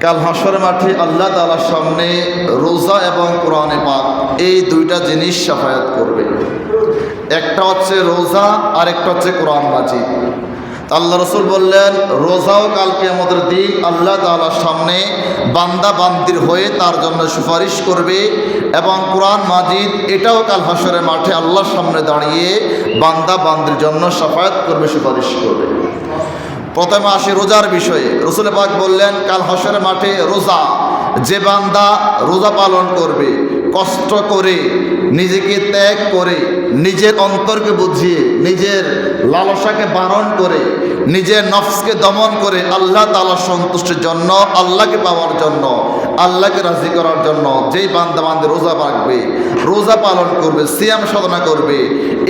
কাল হাসর মাঠে আল্লাহ তাআলার সামনে রোজা এবং কোরআনে পাক এই দুইটা জিনিস শাফায়াত করবে। একটা হচ্ছে রোজা আর একটা হচ্ছে কোরআন মাজিদ। আল্লাহ রসুল বললেন, রোজাও কাল কিয়ামতের দিন আল্লাহ তাআলার সামনে বান্দা বান্দির হয়ে তার জন্য সুপারিশ করবে, এবং কোরআন মাজিদ এটাও কাল হাসরের মাঠে আল্লাহর সামনে দাঁড়িয়ে বান্দা বান্দির জন্য শাফায়াত করবে, সুপারিশ করবে। প্রথমে আসে রোজার বিষয়ে। রসুল পাক বললেন, কাল হাসরের মাঠে রোজা, যে বান্দা রোজা পালন করবে, কষ্ট করে, নিজেকে ত্যাগ করে, নিজের অন্তরকে বুঝিয়ে, নিজের লালসাকে বারণ করে, নিজের নফসকে দমন করে আল্লাহ তাআলার সন্তুষ্টির জন্য, আল্লাহকে পাওয়ার জন্য, আল্লাহকে রাজি করার জন্য যেই বান্দা বান্দি রোজা রাখবে, রোজা পালন করবে, সিয়াম সাধনা করবে,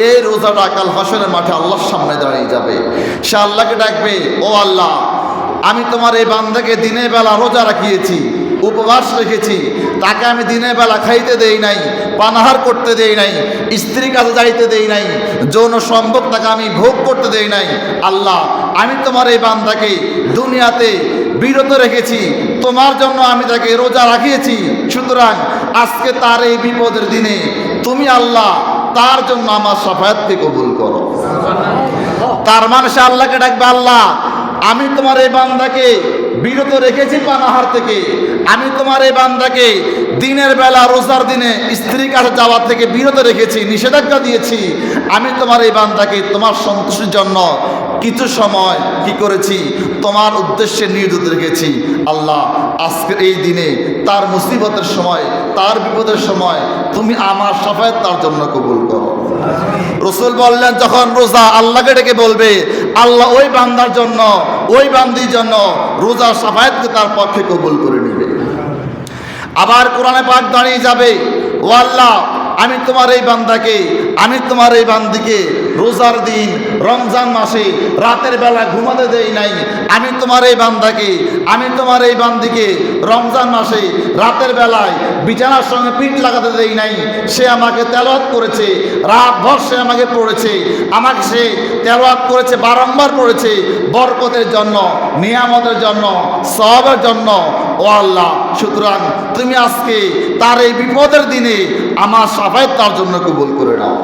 এই রোজাটা কাল হাসরের মাঠে আল্লাহর সামনে দাঁড়িয়ে যাবে। সে আল্লাহকে ডাকবে, ও আল্লাহ, আমি তোমার এই বান্দাকে দিনের বেলা রোজা রাখিয়েছি, উপবাস রেখেছি, তাকে আমি দিনের বেলা খাইতে দেই নাই, পানাহার করতে দেই নাই, স্ত্রীর কাছে যাইতে দেই নাই, যৌন সম্ভোগ তাকে আমি ভোগ করতে দেই নাই। আল্লাহ, আমি তোমার এই বান্দাকে দুনিয়াতে বিরত রেখেছি, তোমার জন্য আমি তাকে রোজা রাখিয়েছি, সুতরাং আজকে তার এই বিপদের দিনে তুমি আল্লাহ তার জন্য আমার শাফায়াতকে কবুল করো। তার মানে সে আল্লাহকে ডাকবে, আল্লাহ, আমি তোমার এই বান্দাকে বিরত রেখেছি পানাহার থেকে, আমি তোমার এই বান্দাকে দিনের বেলা রোজার দিনে স্ত্রীর কাছে যাওয়া থেকে বিরত রেখেছি, নিষেধাজ্ঞা দিয়েছি, আমি তোমার এই বান্দাকে তোমার সন্তুষ্টির জন্য কিছু সময় কি করেছি, তোমার উদ্দেশ্যে নিয়োজিত রেখেছি। আল্লাহ, আজকের এই দিনে তার মুসিবতের সময়, তার বিপদের সময় তুমি আমার শাফায়াত তার জন্য কবুল করো। রসুল বললেন, যখন রোজা আল্লাহকে ডেকে বলবে, আল্লাহ ওই বান্দার জন্য, ওই বান্দির জন্য রোজার শাফায়াতকে তার পক্ষে কবুল করে নিবে। আবার কোরআনে পাক দাঁড়িয়ে যাবে, ও আল্লাহ, আমি তোমার এই বান্দাকে, আমি তোমার এই বান্দিকে রোজার দিন রমজান মাসে রাতের বেলা ঘুমাতে দেই নাই, আমি তোমার এই বান্দাকে, আমি তোমার এই বান্দিকে রমজান মাসে রাতের বেলায় বিছানার সঙ্গে পিঠ লাগাতে দেই নাই, সে আমাকে তেলাওয়াত করেছে, রাত ভর সে আমাকে পড়েছে, আমাকে সে তেলাওয়াত করেছে, বারংবার পড়েছে, বরকতের জন্য, নিয়ামতের জন্য, সওয়াবের জন্য। ও আল্লাহ, সুতরাং তুমি আজকে তার এই বিপদের দিনে আমার শাফায়াত তার জন্য কবুল করে নাও।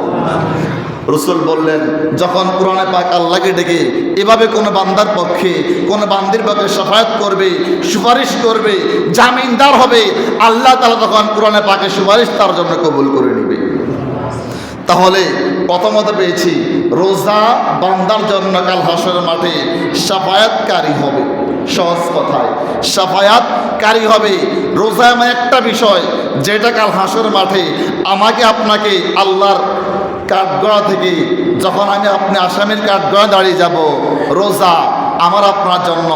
রসুল বললেন, যখন কোরআনে পাক আল্লাহকে ডেকে এভাবে কোনো বান্দার পক্ষে, কোনো বান্দির পক্ষে শাফায়াত করবে, সুপারিশ করবে, জামিনদার হবে, আল্লাহ তাআলা তখন কোরআনে পাকে সুপারিশ তার জন্য কবুল করে নেবে। তাহলে প্রথমত পেয়েছি, রোজা বান্দার জন্য কাল হাসরের মাঠে শাফায়াতকারী হবে। সহজ কথায় শাফায়াতকারী হবে। রোজা এমন একটা বিষয় যেটা কাল হাসরের মাঠে আমাকে আপনাকে আল্লাহর কাঠগড়া থেকে, যখন আপনি আসামির কাঠগড়া দাঁড়িয়ে যাব, রোজা আমার আপনার জন্য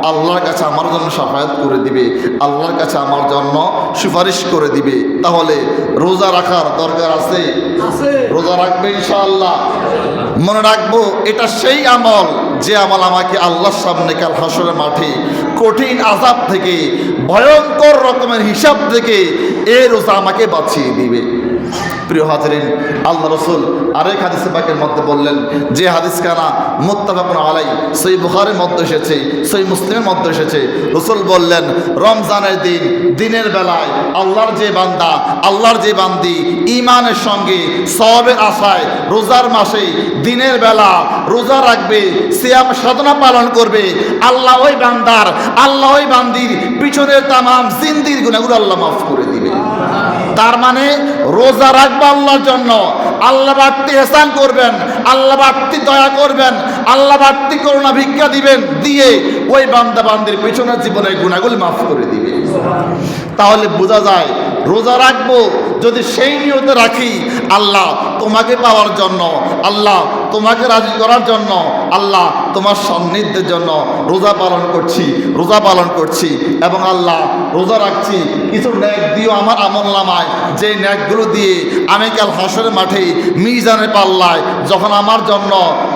আল্লাহর কাছে আমার জন্য শাফায়াত করে দিবে, আল্লাহর কাছে আমার জন্য সুপারিশ করে দিবে। তাহলে রোজা রাখার দরকার আছে? রোজা রাখবে ইনশাআল্লাহ। মনে রাখবো, এটা সেই আমল যে আমল আমাকে আল্লাহর সামনে কাল হাসরের মাঠে কঠিন আযাব থেকে, ভয়ঙ্কর রকমের হিসাব থেকে এই রোজা আমাকে বাঁচিয়ে দিবে। প্রিয় হাজিরিন, আল্লাহ রসুল আরেক হাদিসে পাকের মধ্যে বললেন, যে হাদিস কানা মুত্তাফাকুন আলাই, সহিহ বুখারীর মধ্যে এসেছে, সহিহ মুসলিমের মধ্যে এসেছে। রসুল বললেন, রমজানের দিন, দিনের বেলায় আল্লাহর যে বান্দা, আল্লাহর যে বান্দি ঈমানের সঙ্গে সওয়াবের আশায় রোজার মাসে দিনের বেলা রোজা রাখবে, সিয়াম সাধনা পালন করবে, আল্লাহ ওই বান্দার, আল্লাহ ওই বান্দির পিছনের তামাম জিন্দির গুনাহগুলো আল্লাহ মাফ করে দিবে। তার মানে রোজা রাখবো আল্লাহর জন্য, আল্লাহ বাড়তি ইহসান করবেন, আল্লাহ বাড়তি দয়া করবেন, আল্লাহ বাড়তি করুণা ভিক্ষা দিবেন, দিয়ে ওই বান্দা বান্দির পিছনের জীবনের গুনাহগুলো মাফ করে দিবে। তাহলে বোঝা যায়, রোজা রাখবো যদি সেই নিয়তে রাখি, আল্লাহ তোমাকে পাওয়ার জন্য, আল্লাহ তোমাকে রাজি করার জন্য, আল্লাহ তোমার সান্নিধ্যের জন্য রোজা পালন করছি, এবং আল্লাহ রোজা রাখছি, কিছু নেক দিও আমার আমলনামায়, যে নেকগুলো দিয়ে আমি কাল হাসরের মাঠে মিজানের পাল্লায় যখন আমার জন্য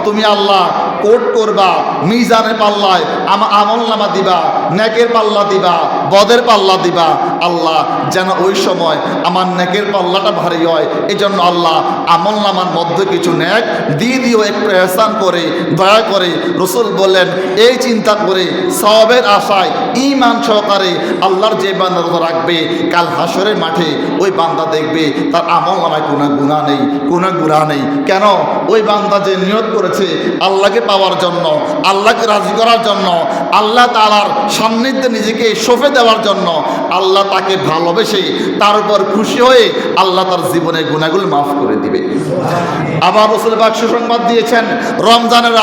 তুমি আল্লাহ কোট করবা, মিজানের পাল্লায় আমার আমলনামা দিবা, নেকের পাল্লা দিবা, বদের পাল্লা দিবা, আল্লাহ যেন ওই সময় আমার নেকের পাল্লাটা ভারী হয়, এই জন্য আল্লাহ আমল নামার মধ্যে কিছু নেক দিয়ে দিও একটু এহসান করে, দয়া করে। রসুল বললেন এই চিন্তা করে সওয়াবের আশায় ঈমান সহকারে আল্লাহর যে বান্দা রোজা রাখবে, কাল হাসরের মাঠে ওই বান্দা দেখবে তার আমল নামায় কোনো গুনাহ নেই, কোনো গুনাহ নেই। কেন? ওই বান্দা যে নিয়ত করেছে আল্লাহকে পাওয়ার জন্য, আল্লাহকে রাজি করার জন্য, আল্লাহ তাআলার সান্নিধ্যে নিজেকে সঁপে দেওয়ার জন্য, আল্লাহ তাকে ভালোবেসে তার উপর খুশি হয়ে আল্লাহ তার জীবনের গুনাহগুলো মাফ করে দিবে। আবার রাসূল পাক সুসংবাদ দিয়েছেন রমজানের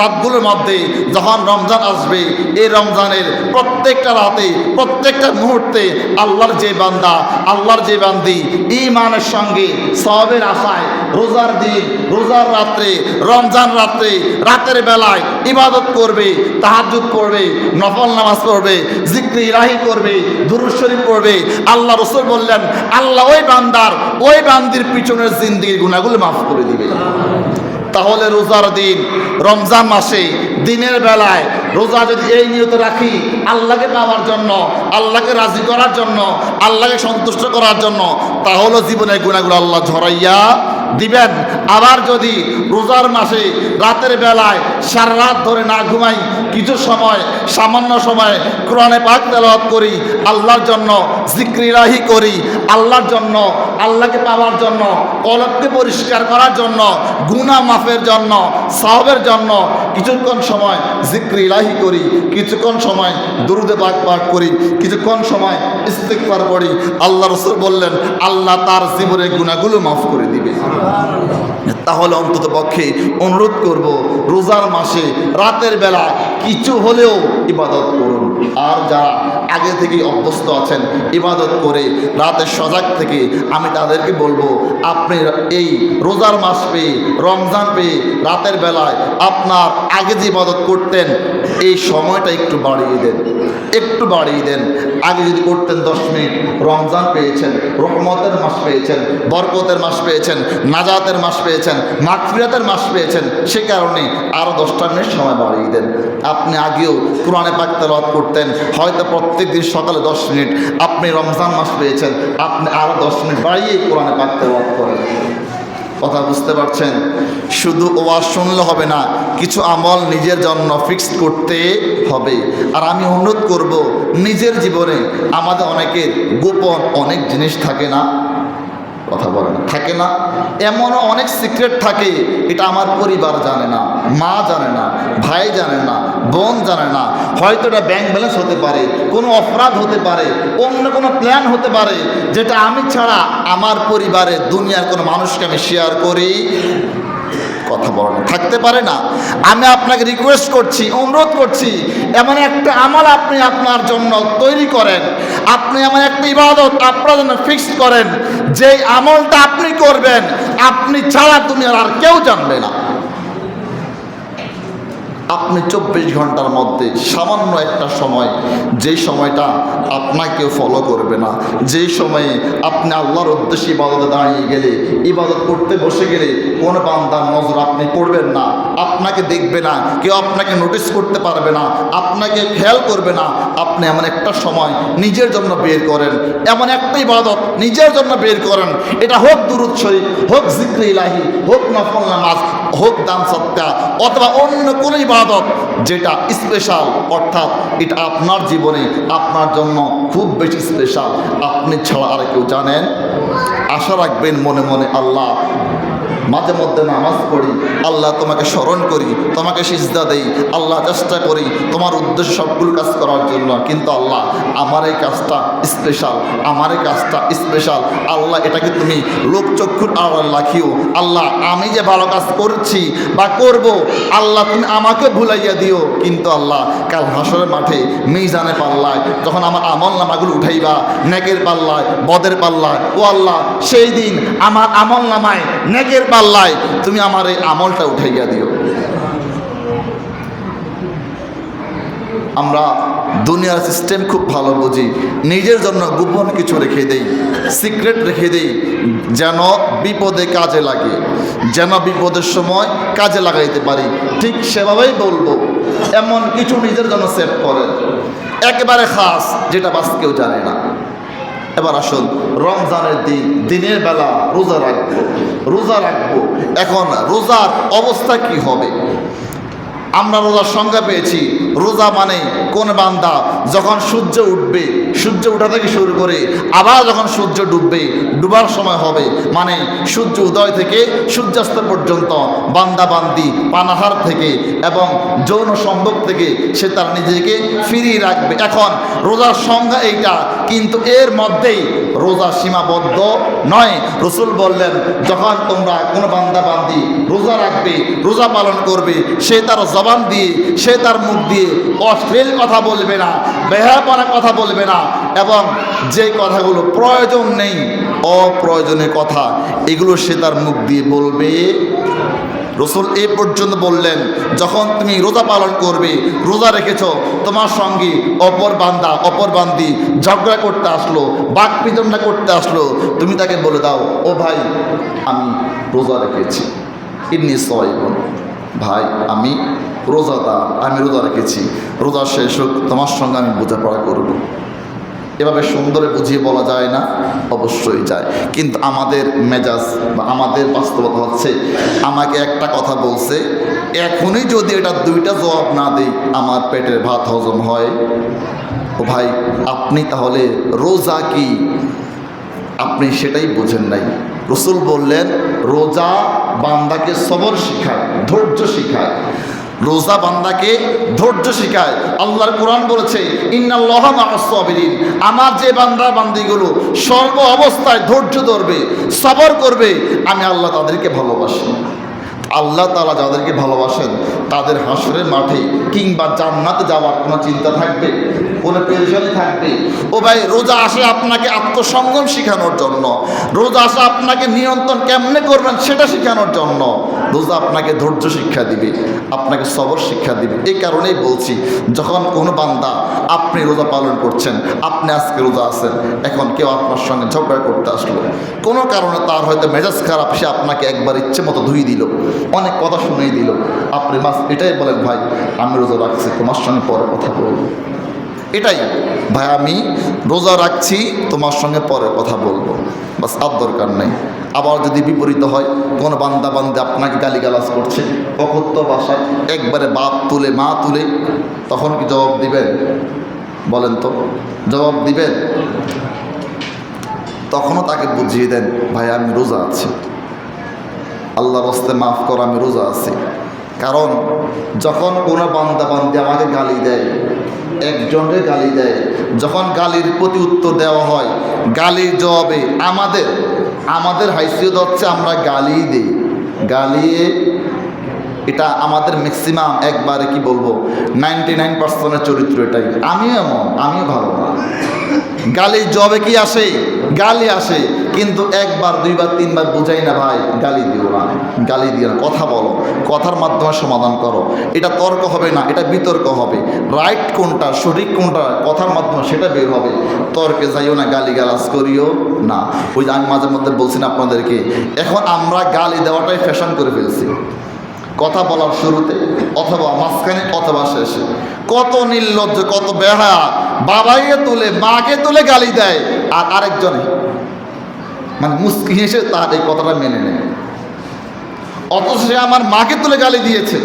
রাতগুলোর মধ্যে যখন রমজান আসবে, এই রমজানের প্রত্যেকটা রাতে, প্রত্যেকটা মুহূর্তে আল্লাহর যে বান্দা, আল্লাহর যে বান্দি ঈমানের সঙ্গে সওয়াবের আশায় রোজার দিন, রোজার রাত্রে, রমজান রাত্রে, রাতের বেলায় ইবাদত করবে, তাহাজ্জুদ পড়বে, নফল নামাজ পড়বে, জিক্র ইলাহি করবে, দুরূদ শরীফ পড়বে, আল্লাহ রাসূল বললেন আল্লাহ ওই বান্দার, ওই বান্দির পিছনের জিন্দেগির গুনাহগুলো মাফ করে দিবে। তাহলে রোজার দিন, রমজান মাসে দিনের বেলায় রোজা যদি এই নিয়ত রাখি আল্লাহকে পাওয়ার জন্য, আল্লাহকে রাজি করার জন্য, আল্লাহকে সন্তুষ্ট করার জন্য, তাহলে জীবনের গুনাহগুলো আল্লাহ ঝরাইয়া দিবেন। আবার যদি রোজার মাসে রাতের বেলায় সারা রাত ধরে না ঘুমাই, কিছু সময়, সামান্য সময় কোরআনে পাক তেলাওয়াত করি, আল্লাহর জন্য জিক্র ইলাহি করি, আল্লাহর জন্য, আল্লাহকে পাওয়ার জন্য, কলবকে পরিষ্কার করার জন্য, গুনাহ মাফের জন্য, সওয়াবের জন্য কিছুক্ষণ সময় জিক্র ইলাহি করি, কিছুক্ষণ সময় দুরূদে পাক পাঠ করি, কিছুক্ষণ সময় ইস্তিগফার পড়ি, আল্লাহ রাসূল বললেন আল্লাহ তার জীবনের গুনাহগুলো মাফ করে দিবে। তাহলে অন্তত পক্ষে অনুরোধ করব রোজার মাসে রাতের বেলা কিছু হলেও ইবাদত করুন। আর যারা আগে থেকে অভ্যস্ত আছেন ইবাদত করে রাতের সজাগ থেকে, আমি তাদেরকে বলবো আপনি এই রোজার মাস পেয়ে, রমজান পেয়ে রাতের বেলায় আপনার আগে যে ইবাদত করতেন এই সময়টা একটু বাড়িয়ে দেন, একটু বাড়িয়ে দেন। আগে যদি করতেন 10 মিনিট, রমজান পেয়েছেন, রহমতের মাস পেয়েছেন, বরকতের মাস পেয়েছেন, নাজাতের মাস পেয়েছেন, মাগফিরাতের মাস পেয়েছেন, সে কারণে আরও 10টা মিনিট সময় বাড়িয়ে দেন। আপনি আগেও কোরআনে পাক তেলাওয়াত করতেন, হয়তো প্রত্যেক দিন সকালে 10 মিনিট, আপনি রমজান মাস পেয়েছেন, আপনি আরও 10 মিনিট বাড়িয়ে কোরআনে পাক তেলাওয়াত করেন। কথা বুঝতে পারছেন? শুধু ওয়াজ শুনলে হবে না, কিছু আমল নিজের জন্য ফিক্সড করতে হবে। আর আমি অনুরোধ করব নিজের জীবনে আমাদের অনেকের গোপন অনেক জিনিস থাকে না, কথা বলে না, থাকে না, এমনও অনেক সিক্রেট থাকে এটা আমার পরিবার জানে না, মা জানে না, ভাই জানে না, বোন জানে না। হয়তো এটা ব্যাংক ব্যালেন্স হতে পারে, কোনো অপরাধ হতে পারে, অন্য কোনো প্ল্যান হতে পারে, যেটা আমি ছাড়া আমার পরিবারের দুনিয়ার কোনো মানুষকে আমি শেয়ার করি, কথা বলেন, থাকতে পারে না। আমি আপনাকে রিকোয়েস্ট করছি, অনুরোধ করছি, এমন একটা আমল আপনি আপনার জন্য তৈরি করেন, আপনি এমন একটা ইবাদত আপনার জন্য ফিক্সড করেন, যেই আমলটা আপনি করবেন আপনি ছাড়া তুমি আর কেউ জানবে না। আপনি 24 ঘন্টার মধ্যে সামান্য একটা সময়, যেই সময়টা আপনাকে ফলো করবে না, যেই সময়ে আপনি আল্লাহর উদ্দেশ্যে ইবাদতে দাঁড়িয়ে গেলে, ইবাদত করতে বসে গেলে কোন বান্দার নজর আপনি পড়বেন না, আপনাকে দেখবে না, কেউ আপনাকে নোটিস করতে পারবে না, আপনাকে খেয়াল করবে না। আপনি এমন একটা সময় নিজের জন্য বের করেন, এমন একটা ইবাদত নিজের জন্য বের করেন, এটা হোক দুরূদ শরীফ, হোক জিক্র ইলাহি, হোক নফল নামাজ, হোক দান সদকা, অথবা অন্য কোনো ইবাদত যেটা স্পেশাল, অর্থাৎ এটা আপনার জীবনে আপনার জন্য খুব বেশি স্পেশাল, আপনি ছাড়া আর কেউ জানেন। আশা রাখবেন মনে মনে, আল্লাহ মাঝে মধ্যে নামাজ পড়ি, আল্লাহ তোমাকে স্মরণ করি, তোমাকে সিজদা দেই, আল্লাহ চেষ্টা করি তোমার উদ্দেশ্যে সবগুলো কাজ করার জন্য, কিন্তু আল্লাহ আমার এই কাজটা স্পেশাল, আমার এই কাজটা স্পেশাল, আল্লাহ এটাকে তুমি লোকচক্ষুর আড়াল রাখিও। আল্লাহ আমি যে ভালো কাজ করছি বা করব, আল্লাহ তুমি আমাকে ভুলাইয়া দিও, কিন্তু আল্লাহ কাল হাসরের মাঠে মিজানে পাল্লায় যখন আমার আমল নামাগুলো উঠাইবা, নেকের পাল্লায়, বদের পাল্লায়, ও আল্লাহ সেই দিন আমার আমল নামায়, নেকের পাল্লায় তুমি আমার এই আমলটা উঠাইয়া দিও। আমরা দুনিয়ার সিস্টেম খুব ভালো বুঝি, নিজের জন্য গোপন কিছু রেখে দেই, সিক্রেট রেখে দেই, যেন বিপদে কাজে লাগে, যেন বিপদের সময় কাজে লাগাইতে পারি। ঠিক সেভাবেই বলবো, এমন কিছু নিজের জন্য সেভ করেন একেবারে খাস, যেটা বাস কেউ জানে না। এবার আসুন, রমজানের দিনের বেলা রোজা রাখবো। এখন রোজার অবস্থা কি হবে? আমরা রোজার সংজ্ঞা পেয়েছি। রোজা মানে কোন বান্দা যখন সূর্য উঠবে, সূর্য উঠা থেকে শুরু করে আবার যখন সূর্য ডুবার সময় হবে, মানে সূর্য উদয় থেকে সূর্যাস্ত পর্যন্ত বান্দা বান্দি পানাহার থেকে এবং যৌন সম্ভোগ থেকে সে তার নিজেকে ফিরিয়ে রাখবে। এখন রোজার সংজ্ঞা এইটা, কিন্তু এর মধ্যেই রোজা সীমাবদ্ধ নয়। রসুল বললেন, যখন তোমরা কোনো বান্দা বান্দি রোজা রাখবে, রোজা পালন করবে, সে তার জবান দিয়ে, সে তার মুখ দিয়ে অশ্লীল কথা বলবে না, বেহায়াপনা কথা বলবে না, এবং যে কথাগুলো প্রয়োজন নেই, অপ্রয়োজনীয় কথা, এগুলো সে তার মুখ দিয়ে বলবে। রসুল এই পর্যন্ত বললেন, যখন তুমি রোজা পালন করবে, রোজা রেখেছ, তোমার সঙ্গে অপর বান্দি ঝগড়া করতে আসলো, বাক বিতণ্ডা করতে আসলো, তুমি তাকে বলে দাও, ও ভাই আমি রোজা রেখেছি, ইন্নী সাইমুন, ভাই আমি রোজাদার, আমি রোজা রেখেছি, রোজা শেষ হোক, তোমার সঙ্গে আমি বোঝাপড়া করব। এভাবে সুন্দরে বুঝিয়ে বলা যায় না? অবশ্যই যায়। কিন্তু আমাদের মেজাজ বা আমাদের বাস্তবতা হচ্ছে, আমাকে একটা কথা বলছে, এখনই যদি এটা দুইটা জবাব না দেই আমার পেটের ভাত হজম হয়। ও ভাই, আপনি তাহলে রোজা কি আপনি সেটাই বোঝেন নাই। রসুল বললেন, রোজা বান্দাকে সবর শিখায়, ধৈর্য শিখায়। রোজা বান্দাকে ধৈর্য শিখায়। আল্লাহর কোরআন বলেছে, ইন্নাল্লাহা মা'আস সাবিরিন, আমার যে বান্দা বান্দিগুলো সর্ব অবস্থায় ধৈর্য ধরবে, সবর করবে, আমি আল্লাহ তাদেরকে ভালোবাসি। আল্লাহ তাআলা যাদেরকে ভালোবাসেন তাদের হাসরের মাঠে কিংবা জান্নাতে যাওয়ার কোনো চিন্তা থাকবে, কোনো পেরেশানি থাকবে? ও ভাই, রোজা আসে আপনাকে আত্মসংযম শেখানোর জন্য, রোজা আসে আপনাকে নিয়ন্ত্রণ কেমনে করবেন সেটা শেখানোর জন্য। রোজা আপনাকে ধৈর্য শিক্ষা দিবে, আপনাকে সবর শিক্ষা দিবে। এই কারণেই বলছি, যখন কোনো বান্দা, আপনি রোজা পালন করছেন, আপনি আজকে রোজা আছেন, এখন কেউ আপনার সঙ্গে ঝগড়া করতে আসলো, কোনো কারণে তার হয়তো মেজাজ খারাপ, সে আপনাকে একবার ইচ্ছে মতো ধুয়ে দিল, অনেক কথা শুনেই দিল, আপনি মাস এটাই বলেন, ভাই আমি রোজা রাখছি, তোমার সঙ্গে পরে কথা বলবো। এটাই, ভাই আমি রোজা রাখছি, তোমার সঙ্গে পরে কথা বলবো, বাস, আর দরকার নেই। আবার যদি বিপরীত হয়, কোনো বান্দা বান্দে আপনাকে গালিগালাজ করছে অকথ্য ভাষায়, একবারে বাপ তুলে মা তুলে, তখন কি জবাব দিবেন? বলেন তো, জবাব দিবেন? তখনও তাকে বুঝিয়ে দেন, ভাই আমি রোজা আছি, আল্লাহর রাস্তে মাফ কর, আমি রোজা আছি। কারণ যখন কোনো বান্দা বান্দি আমাকে গালি দেয়, একজনকে গালি দেয়, যখন গালির প্রতি উত্তর দেওয়া হয়, গালির জবাবে আমাদের হাইসিয়ত হচ্ছে আমরা গালি দিই, গালিয়ে, এটা আমাদের ম্যাক্সিমাম, একবারে কি বলবো, 99% চরিত্র এটাই। আমিও ভালো না। গালির জবাবে কি আসে? গালি আসে, কিন্তু একবার দুইবার তিনবার বুঝাই না, ভাই গালি দিও না, গালি দিও না, কথা বলো, কথার মাধ্যমে সমাধান করো। এটা তর্ক হবে না, এটা বিতর্ক হবে। রাইট কোনটা, সঠিক কোনটা, কথার মাধ্যমে সেটা বের হবে। তর্কে যাইও না, গালি গালাজ করিও না। ওই যে আমি মাঝে মধ্যে বলছি না আপনাদেরকে, এখন আমরা গালি দেওয়াটাই ফ্যাশন করে ফেলছি। কথা বলার শুরুতে অথবা মাঝখানে অথবা শেষে। কত নির্লজ্জ, কত বেহায়া, বাবাকে তুলে মাকে তুলে গালি দেয়, আর আরেকজনে মানে মুস্কি হেসে তার এই কথাটা মেনে নেয়। অথচ সে আমার মাকে তুলে গালি দিয়েছে,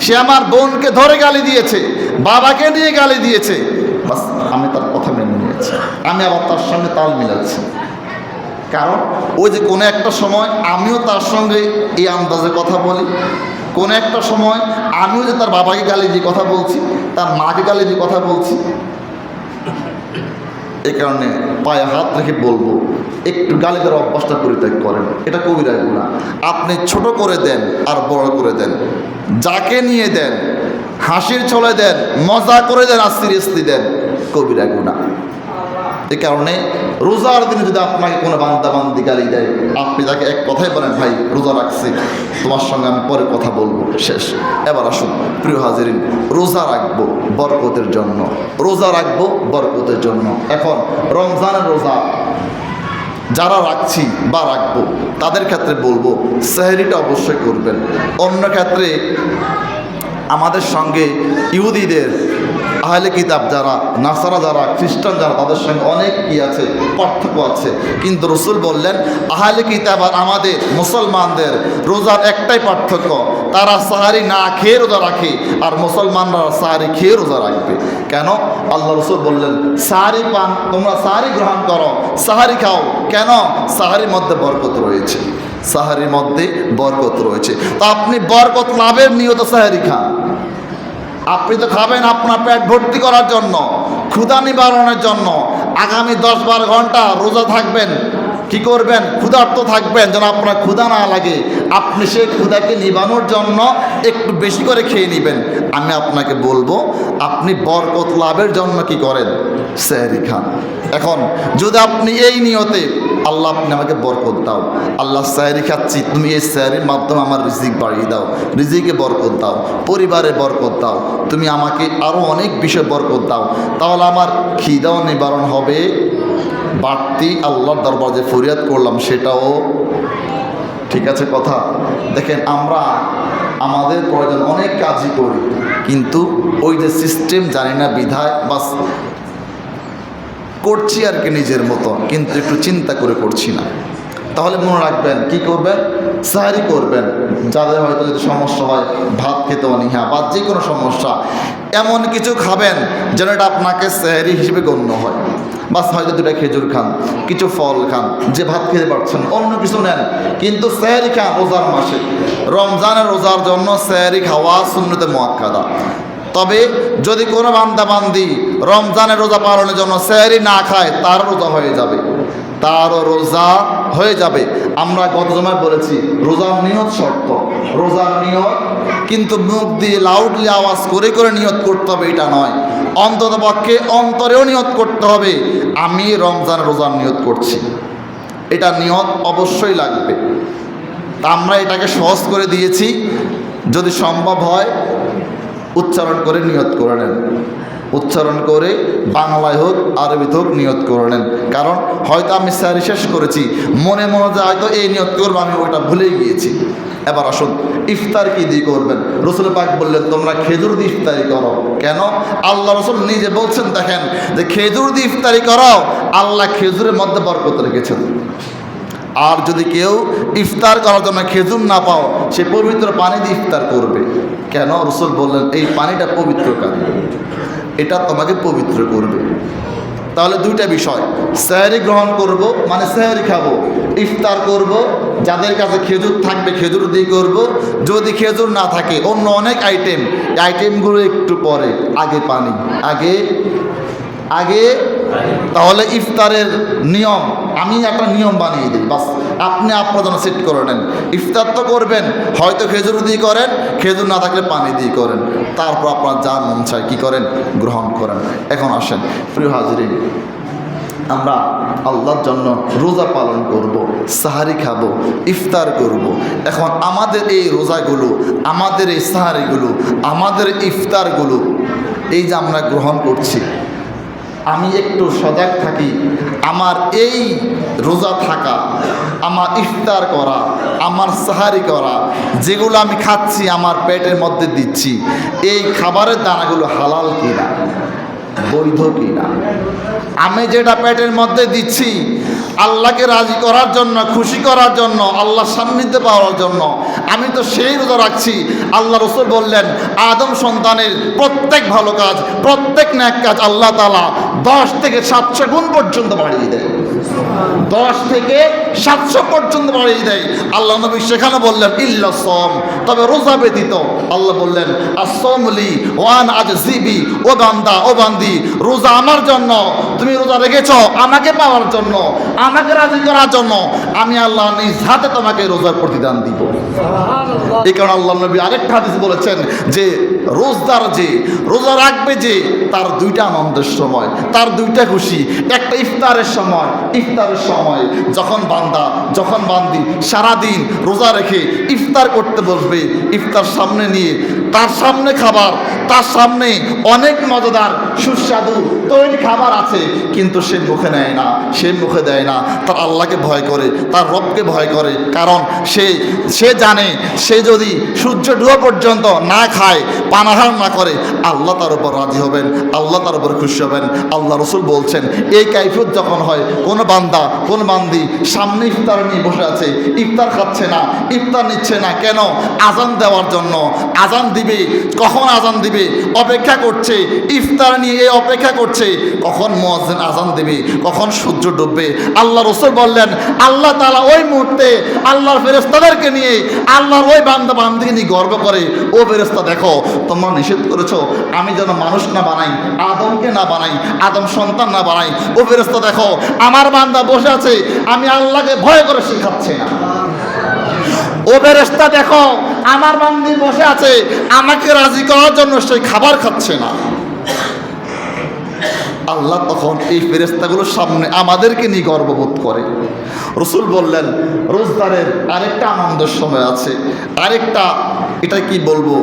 সে আমার বোনকে ধরে গালি দিয়েছে, বাবাকে নিয়ে গালি দিয়েছে, বাস আমি তার কথা মেনে নিয়েছি, আমি আবার তার সঙ্গে তাল মিলাচ্ছি। কারণ ওই যে কোনো একটা সময় আমিও তার সঙ্গে এই আন্দাজে কথা বলি, কোনো একটা সময় আমিও যে তার বাবাকে গালি দিয়ে কথা বলছি, তার মাকে গালি দিয়ে কথা বলছি। এই কারণে পায়ে হাত রেখে বলবো, একটু গালি দেওয়ার অভ্যাসটা পরিত্যাগ করেন, এটা কবিরা গুনাহ। আপনি ছোট করে দেন আর বড় করে দেন, যাকে নিয়ে দেন, হাসির ছলে দেন, মজা করে দেন আর সিরিয়াসলি দেন, কবিরা গুনাহ। এই কারণে রোজার দিনে যদি আপনাকে কোনো বান্দা বান্দি গালি দেয়, আপনি তাকে এক কথাই বলেন, ভাই রোজা রাখছি, তোমার সঙ্গে আমি পরে কথা বলবো, শেষ। এবার আসুন প্রিয় হাজিরিন, রোজা রাখবো বরকতের জন্য, রোজা রাখবো বরকতের জন্য। এখন রমজানের রোজা যারা রাখছি বা রাখবো তাদের ক্ষেত্রে বলবো, সেহরিটা অবশ্যই করবেন। অন্য ক্ষেত্রে আমাদের সঙ্গে ইহুদিদের আহলে কিতাব যারা, নাসারা যারা, খ্রিস্টান যারা, তাদের সঙ্গে অনেক কি আছে, পার্থক্য আছে। কিন্তু রসুল বললেন আহলে কিতাব আর আমাদের মুসলমানদের রোজার একটাই পার্থক্য, তারা সাহারি না খেয়ে রোজা রাখে আর মুসলমানরা সাহারি খেয়ে রোজা রাখবে। কেন? আল্লাহ রসুল বললেন সাহারি পান, তোমরা সাহারি গ্রহণ করো, সাহারি খাও। কেন? সাহারির মধ্যে বরকত রয়েছে, সাহারির মধ্যে বরকত রয়েছে। তো আপনি বরকত লাভের নিয়ত সাহারি খান। আপনি তো খাবেন আপনার পেট ভর্তি করার জন্য, ক্ষুধা নিবারণের জন্য। আগামী 10-12 ঘন্টা রোজা থাকবেন, কি করবেন? ক্ষুধার্ত থাকবেন যেন আপনার ক্ষুধা না লাগে। আপনি সেই ক্ষুধাকে নিবানোর জন্য একটু বেশি করে খেয়ে নেবেন। আমি আপনাকে বলবো আপনি বরকত লাভের জন্য কি করেন? সেহরি খান। এখন যদি আপনি এই নিয়তে, আল্লাহ আপনি আমাকে বরকত দাও, আল্লাহ সেহরি খাচ্ছি, তুমি এই সেহরির মাধ্যমে আমার রিজিক বাড়িয়ে দাও, রিজিকে বরকত দাও, পরিবারে বরকত দাও, তুমি আমাকে আরও অনেক বিষয় বরকত দাও, তাহলে আমার খিদাও নিবারণ হবে, বাড়তি আল্লাহর দরবার যে ফরিয়াদ করলাম সেটাও ঠিক আছে। কথা দেখেন, আমরা আমাদের প্রয়োজন অনেক কাজই করি, কিন্তু ওই যে সিস্টেম জানি না বিধায় বাস করছি আর কি নিজের মতো, কিন্তু একটু চিন্তা করে করছি না। তাহলে মনে রাখবেন কি করবেন? সাহারি করবেন। যাদের হয়তো যদি সমস্যা হয়, ভাত খেতে অনীহা বা যে কোনো সমস্যা, এমন কিছু খাবেন যেন এটা আপনাকে সাহারি হিসেবে গণ্য হয়। বাস হয়তো 2টা খেজুর খান, কিছু ফল খান, যে ভাত খেতে পারছেন অন্য কিছু নেন, কিন্তু সাহারি খান। রোজার মাসে, রমজানের রোজার জন্য সাহারি খাওয়া সুন্নতে মুআক্কাদা। তবে যদি কোনো বান্দাবান্দি রমজানের রোজা পালনের জন্য সাহারি না খায়, তার রোজা হয়ে যাবে, তারও রোজা হয়ে যাবে। আমরা গত জমায় বলেছি রোজার নিয়ত শর্ত, রোজার নিয়ত কিন্তু মুখ দিয়ে লাউডলি আওয়াজ করে করে নিয়ত করতে হবে এটা নয়, অন্তত পক্ষে অন্তরেও নিয়ত করতে হবে আমি রমজান রোজার নিয়ত করছি, এটা নিয়ত অবশ্যই লাগবে। তা আমরা এটাকে সহজ করে দিয়েছি, যদি সম্ভব হয় উচ্চারণ করে নিয়ত করে নেন, উচ্চারণ করে বাংলায় হোক আরবিতে হোক নিয়ত করে নেন। কারণ হয়তো আমি সাহারি শেষ করেছি, মনে মনে যে হয়তো এই নিয়ত করবো, আমি ওইটা ভুলে গিয়েছি। এবার আসুন ইফতার কি দিয়ে করবেন? রসুল পাক বললেন তোমরা খেজুর দিয়ে ইফতারি করো। কেন? আল্লাহ রসুল নিজে বলছেন, দেখেন যে খেজুর দিয়ে ইফতারি করো, আল্লাহ খেজুরের মধ্যে বরকত রেখেছেন। আর যদি কেউ ইফতার করার জন্য খেজুর না পাও, সে পবিত্র পানি দিয়ে ইফতার করবে। কেন? রসুল বললেন এই পানিটা পবিত্রকারী, এটা তোমাকে পবিত্র করবে। তাহলে 2টা বিষয়, সেহরি গ্রহণ করব মানে সেহরি খাবো, ইফতার করব, যাদের কাছে খেজুর থাকবে খেজুর দিয়ে করব, যদি খেজুর না থাকে অন্য অনেক আইটেমগুলো একটু পরে, আগে পানি, আগে তাহলে ইফতারের নিয়ম আমি একটা নিয়ম বানিয়ে দিই, বাস আপনি আপনার জন্য সেট করে নেন। ইফতার তো করবেন, হয়তো খেজুর দিয়ে করেন, খেজুর না থাকলে পানি দিয়ে করেন, তারপর আপনার যা মন চায় কী করেন, গ্রহণ করেন। এখন আসেন প্রিয় হাজিরিন, আমরা আল্লাহর জন্য রোজা পালন করব, সাহারি খাবো, ইফতার করব। এখন আমাদের এই রোজাগুলো, আমাদের এই সাহারিগুলো, আমাদের ইফতারগুলো, এই যে আমরা গ্রহণ করছি, আমি একটু সজাগ থাকি, আমার এই রোজা থাকা, আমার ইফতার করা, আমার সাহারি করা, যেগুলো আমি খাচ্ছি আমার পেটের মধ্যে দিচ্ছি, এই খাবারের দানাগুলো হালাল কিনা, বৈধ কিনা। আমি যেটা পেটের মধ্যে দিচ্ছি আল্লাহকে রাজি করার জন্য, খুশি করার জন্য, আল্লাহর সান্নিধ্য পাওয়ার জন্য, আমি তো সেই রোজা রাখছি। আল্লাহ রসুল বললেন আদম সন্তানের প্রত্যেক ভালো কাজ, প্রত্যেক ন্যাক কাজ আল্লাহ তাআলা 10 থেকে 700 গুণ পর্যন্ত বাড়িয়ে দেয়, 10 থেকে 700 পর্যন্ত বাড়িয়ে দেয়। আল্লাহ নবী সেখানে বললেন ইল্লা সম, তবে রোজা ব্যতীত। আল্লাহ বললেন আসসমলি ওয়ান আজজিবি, ও বান্দা ও বান্দি, রোজা আমার জন্য, তুমি রোজা রেখেছো আমাকে পাওয়ার জন্য, আমাকে রাজি করার জন্য, আমি আল্লাহ নিজ হাতে তোমাকে রোজার প্রতিদান দিব। এই কারণে আল্লাহ নবী আরেকটা হাদিস বলেছেন যে রোজদার যে রোজা রাখবে যে, তার 2টা আনন্দের সময়, তার 2টা খুশি। একটা ইফতারের সময়, ইফতারের সময় যখন বান্দি সারাদিন রোজা রেখে ইফতার করতে বসবে, ইফতার সামনে নিয়ে, তার সামনে খাবার, তার সামনে অনেক মজাদার সুস্বাদু তৈরি খাবার আছে, কিন্তু সে মুখে নেয় না, সে মুখে দেয় না, তার আল্লাহকে ভয় করে, তার রবকে ভয় করে। কারণ সে জানে সে যদি সূর্য ডুবা পর্যন্ত না খায়, পানাহার না করে, আল্লাহ তার উপর রাজি হবেন, আল্লাহ তার উপর খুশি হবেন। আল্লাহ রসুল বলছেন এই কাইফিয়ত যখন হয়, কোনো বান্দা কোন বান্দি সামনে ইফতার নিয়ে বসে আছে, ইফতার খাচ্ছে না, ইফতার নিচ্ছে না, কেন? আজান দেওয়ার জন্য। আজান দিবে, কখন আজান দিবে অপেক্ষা করছে, ইফতার নিয়ে অপেক্ষা করছে কখন মুয়াজ্জিন আজান দিবে, কখন সূর্য ডুববে। আল্লাহ রসুল বললেন আল্লাহ তাআলা ওই মুহূর্তে আল্লাহর ফেরেশতাদেরকে নিয়ে, আল্লাহর ওই বান্দা বান্দিকে নিয়ে গর্ব করে, ও ফেরেশতা দেখো, তোমরা নিষেধ করেছো আমি যেন মানুষ না বানাই, আদমকে না বানাই, আদম সন্তান না বানাই। ও ফেরেশতা দেখো, আমার বান্দা বসে আছে, আমি আল্লাহকে ভয় করে শিখাচ্ছে না। ও ফেরেশতা দেখো, আমার বান্দি বসে আছে, আমাকে রাজি করার জন্য সেই খাবার খাচ্ছে না। আল্লাহ তখন এই ফেরেশতাগুলোর সামনে আমাদেরকে নিয়ে গর্ববোধ করে। রসুল বললেন রোজদারের আরেকটা আনন্দের সময় আছে, আরেকটা, এটা কি বলবো,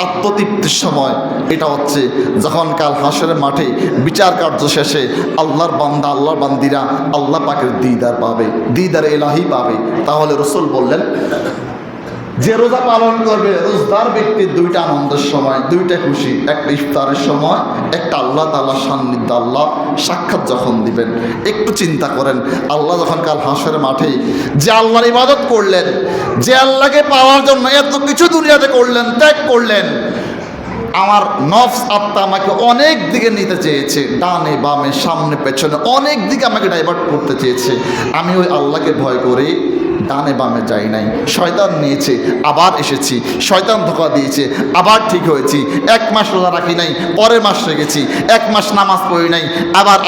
আত্মতৃপ্তির সময়। এটা হচ্ছে যখন কাল হাসরের মাঠে বিচার কার্য শেষে আল্লাহর বান্দা, আল্লাহর বান্দিরা আল্লাহ পাকের দিদার পাবে, দিদার এলাহি পাবে। তাহলে রসুল বললেন যে রোজা পালন করবে, রোজদার ব্যক্তির দুইটা আনন্দের সময়, দুইটা খুশি, একটা ইফতারের সময়, একটা আল্লাহ তাআলার সান্নিধ্য, আল্লাহ সাক্ষাৎ যখন দিবেন। একটু চিন্তা করেন, আল্লাহ যখন কাল হাসরের মাঠে যে আল্লাহর ইবাদত করলেন, যে আল্লাহকে পাওয়ার জন্য এত কিছু দুনিয়াতে করলেন, ত্যাগ করলেন, আমার নফস আত্মা আমাকে অনেক দিকে নিতে চেয়েছে, ডানে বামে সামনে পেছনে অনেক দিকে আমাকে ডাইভার্ট করতে চেয়েছে। আমি ওই আল্লাহকে ভয় করে ডানে বামে যাই নাই, শয়তান নিয়েছে, আবার এসেছি, শয়তান ধোঁকা দিয়েছে, আবার ঠিক হয়েছি। 1 মাস রোজা রাখি নাই, পরের মাস রেখেছি, 1 মাস নামাজ পড়ি নাই,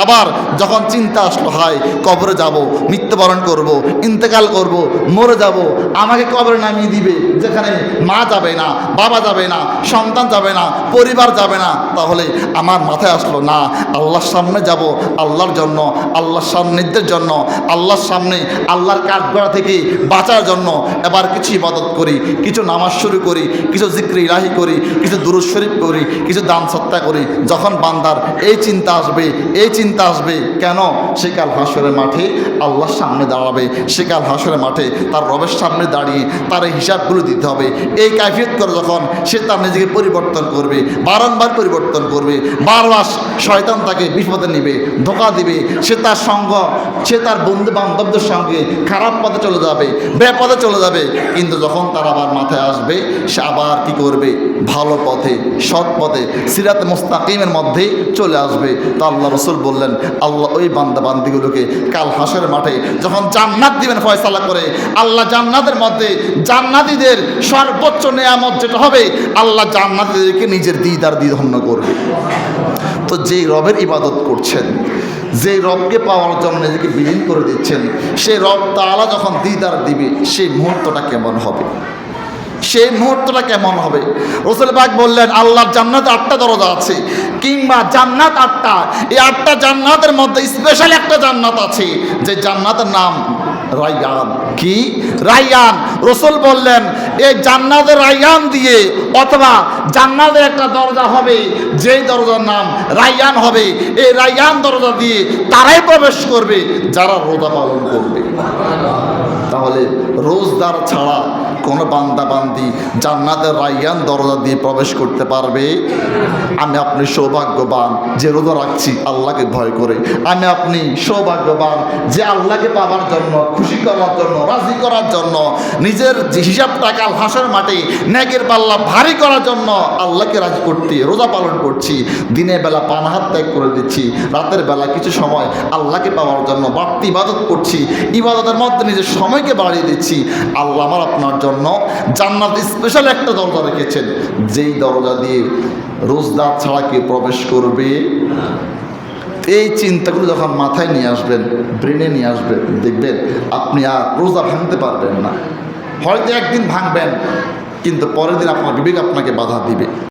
আবার যখন চিন্তা আসলো হয় কবরে যাব, মৃত্যুবরণ করব, ইন্তেকাল করব, মরে যাব, আমাকে কবরে নামিয়ে দিবে, যেখানে মা যাবে না, বাবা যাবে না, সন্তান যাবে না, পরিবার যাবে না। তাহলে আমার মাথায় আসলো না, আল্লাহর সামনে যাব, আল্লাহর জন্য, আল্লাহর সান্নিধ্যের জন্য, আল্লাহর সামনে আল্লাহর কাঠগড়া থেকে বাঁচার জন্য এবার কিছু ইবাদত করি, কিছু নামাজ শুরু করি, কিছু জিক্র ইলাহি করি, কিছু দুরূদ শরীফ করি, কিছু দান সত্তা করি। যখন বান্দার এই চিন্তা আসবে, এই চিন্তা আসবে, কেন? সে কাল হাসরের মাঠে আল্লাহর সামনে দাঁড়াবে, সে কাল হাসরের মাঠে তার রবের সামনে দাঁড়িয়ে তার এই হিসাবগুলো দিতে হবে। এই কাইফিয়ত করে যখন সে তার নিজেকে পরিবর্তন করবে, বারংবার পরিবর্তন করবে, বারবার শয়তান তাকে বিপদে নিবে, ধোঁকা দিবে, সে তার সঙ্গ, সে তার বন্ধু বান্ধবদের সঙ্গে খারাপ পথে চলে যাবে, বেপথে চলে যাবে। কিন্তু যখন তার আবার মাথায় আসবে, সে আবার কি করবে? ভালো পথে, সৎ পথে, সিরাতে মুস্তাকিমের মধ্যে চলে আসবে। তো আল্লাহ রসুল বললেন আল্লাহ ওই বান্দা বান্দিগুলোকে কাল হাসরের মাঠে যখন জান্নাত দিবেন ফয়সালা করে, আল্লাহ জান্নাতের মধ্যে জান্নাতীদের সর্বোচ্চ নেয়ামত যেটা হবে, আল্লাহ জান্নাতীদেরকে নিজের দিদার ধন্য করবে। তো যেই রবের ইবাদত করছেন, যে রবকে পাওয়ার জন্য নিজেকে বিলীন করে দিচ্ছেন, সেই রব তাআলা যখন দিদার দিবে, সেই মুহূর্তটা কেমন হবে? সেই মুহূর্তটা কেমন হবে? রাসূল পাক বললেন আল্লাহর জান্নাত 8টা দরজা আছে, কিংবা জান্নাত 8টা। এই 8টা জান্নাতের মধ্যে স্পেশাল একটা জান্নাত আছে, যে জান্নাতের নাম রায়্যান। কি? রায়্যান। রাসূল বললেন এই জান্নাতের রায়্যান দিয়ে, অথবা জান্নাতের একটা দরজা হবে, যেই দরজার নাম রায়্যান হবে, এই রায়্যান দরজা দিয়ে তারাই প্রবেশ করবে যারা রোজা পালন করবে। তাহলে রোজদার ছাড়া কোনো বান্দা বান্দি জান্নাতের রায়্যান দরজা দিয়ে প্রবেশ করতে পারবে? আমি আপনি সৌভাগ্যবান যে রোজা রাখছি আল্লাহকে ভয় করে। আমি আপনি সৌভাগ্যবান যে আল্লাহকে পাওয়ার জন্য, খুশি করার জন্য, রাজি করার জন্য, নিজের যে হিসাবটা কাল হাসরের মাঠে নেকের পাল্লা ভারী করার জন্য আল্লাহকে রাজি করতে রোজা পালন করছি। দিনের বেলা পানাহার ত্যাগ করে দিচ্ছি, রাতের বেলা কিছু সময় আল্লাহকে পাওয়ার জন্য বাড়তি ইবাদত করছি, ইবাদতের মধ্যে নিজের সময়কে বাড়িয়ে দিচ্ছি। আল্লাহ আমার আপনার জন্য জান্নাত স্পেশাল একটা দরজা রেখেছেন, যেই দরজা দিয়ে রোজদার ছাড়া কেউ প্রবেশ করবে। এই চিন্তাগুলো যখন মাথায় নিয়ে আসবেন, ব্রেনে নিয়ে আসবেন, দেখবেন আপনি আর রোজা ভাঙতে পারবেন না। হয়তো একদিন ভাঙবেন, কিন্তু পরের দিন আপনার বিবেক আপনাকে বাধা দিবে।